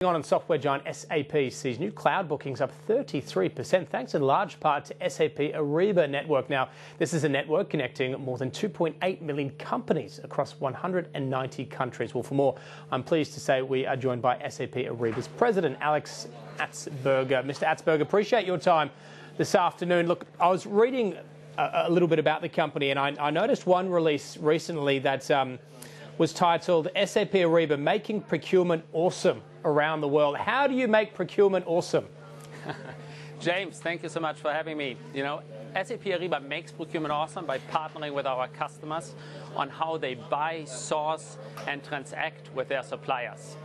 On software giant SAP sees new cloud bookings up 33%, thanks in large part to SAP Ariba network. Now, this is a network connecting more than 2.8 million companies across 190 countries. Well, for more, I'm pleased to say we are joined by SAP Ariba's president, Alex Atzberger. Mr. Atzberger, appreciate your time this afternoon. Look, I was reading a little bit about the company, and I noticed one release recently that was titled SAP Ariba Making Procurement Awesome Around the World. How do you make procurement awesome? James, thank you so much for having me. SAP Ariba makes procurement awesome by partnering with our customers on how they buy, source, and transact with their suppliers.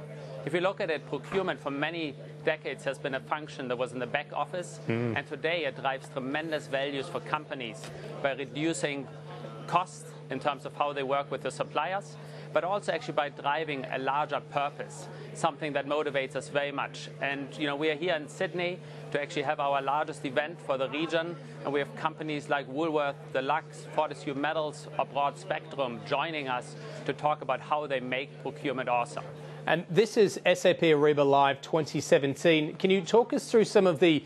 If you look at it, procurement for many decades has been a function that was in the back office, and today it drives tremendous values for companies by reducing costs in terms of how they work with the suppliers, but also actually by driving a larger purpose, something that motivates us very much. And we are here in Sydney to actually have our largest event for the region, and we have companies like Woolworth, Deluxe, Fortescue Metals, or Broad Spectrum joining us to talk about how they make procurement awesome. And this is SAP Ariba Live 2017. Can you talk us through some of the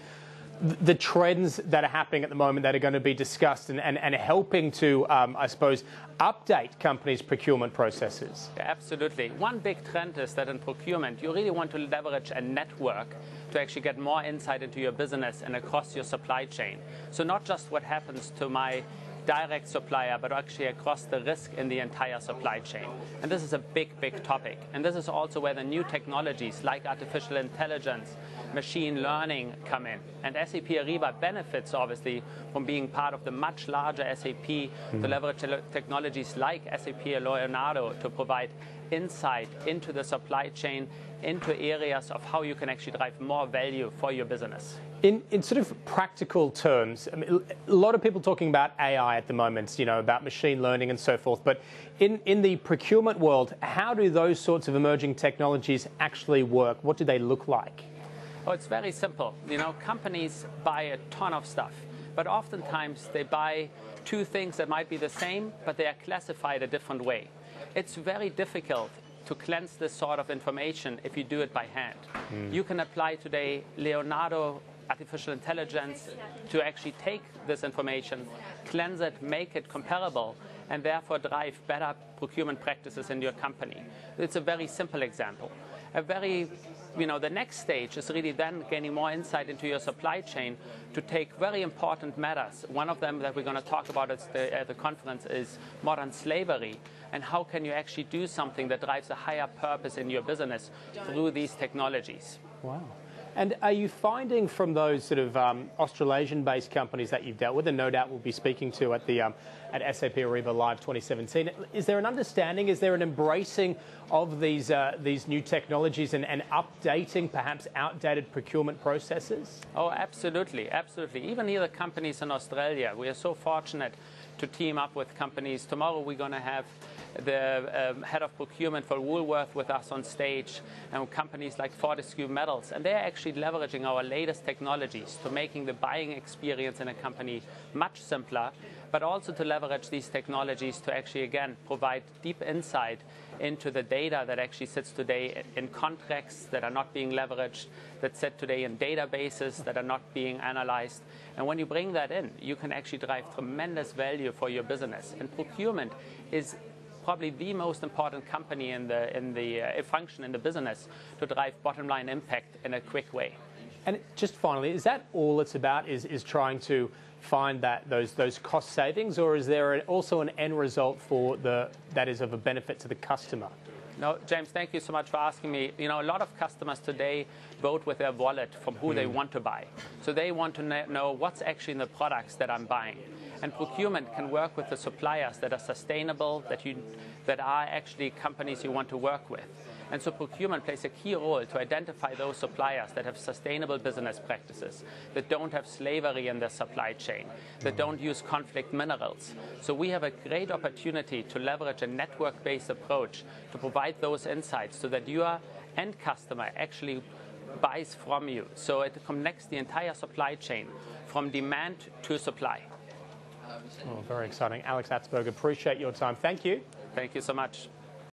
trends that are happening at the moment that are going to be discussed and helping to, I suppose, update companies' procurement processes? Yeah, absolutely. One big trend is that in procurement, you really want to leverage a network to actually get more insight into your business and across your supply chain. So not just what happens to my direct supplier, but actually across the risk in the entire supply chain. And this is a big, big topic. And this is also where the new technologies like artificial intelligence, machine learning come in. And SAP Ariba benefits, obviously, from being part of the much larger SAP to leverage technologies like SAP Leonardo to provide insight into the supply chain, into areas of how you can actually drive more value for your business. In sort of practical terms, I mean, a lot of people talking about AI at the moment, about machine learning and so forth. But in the procurement world, how do those sorts of emerging technologies actually work? What do they look like? Oh, it's very simple. Companies buy a ton of stuff, but oftentimes they buy two things that might be the same, but they are classified a different way. It's very difficult to cleanse this sort of information if you do it by hand. You can apply today Leonardo artificial intelligence to actually take this information, cleanse it, make it comparable, and therefore drive better procurement practices in your company. It's a very simple example. The next stage is really then gaining more insight into your supply chain to take very important matters. One of them that we're going to talk about at the conference is modern slavery, and how can you actually do something that drives a higher purpose in your business through these technologies. Wow. And are you finding from those sort of Australasian-based companies that you've dealt with, and no doubt we'll be speaking to at the at SAP Ariba Live 2017, is there an understanding, is there an embracing of these new technologies and updating perhaps outdated procurement processes? Oh, absolutely, absolutely. Even here, the companies in Australia, we are so fortunate to team up with companies. Tomorrow we're going to have the head of procurement for Woolworth with us on stage, and companies like Fortescue Metals, and they're actually leveraging our latest technologies to making the buying experience in a company much simpler, but also to leverage these technologies to actually, again, provide deep insight into the data that actually sits today in contracts that are not being leveraged, that sit today in databases that are not being analyzed. And when you bring that in, you can actually drive tremendous value for your business. And procurement is probably the most important company in the function in the business to drive bottom line impact in a quick way. And just finally, is that all it's about, is trying to find those cost savings, or is there also an end result that is of a benefit to the customer? No, James, thank you so much for asking me. A lot of customers today vote with their wallet from who they want to buy. So they want to know what's actually in the products that I'm buying. And procurement can work with the suppliers that are sustainable, that are actually companies you want to work with. And so procurement plays a key role to identify those suppliers that have sustainable business practices, that don't have slavery in their supply chain, that don't use conflict minerals. So we have a great opportunity to leverage a network-based approach to provide those insights so that your end customer actually buys from you. So it connects the entire supply chain from demand to supply. Oh, very exciting. Alex Atzberger, appreciate your time. Thank you. Thank you so much.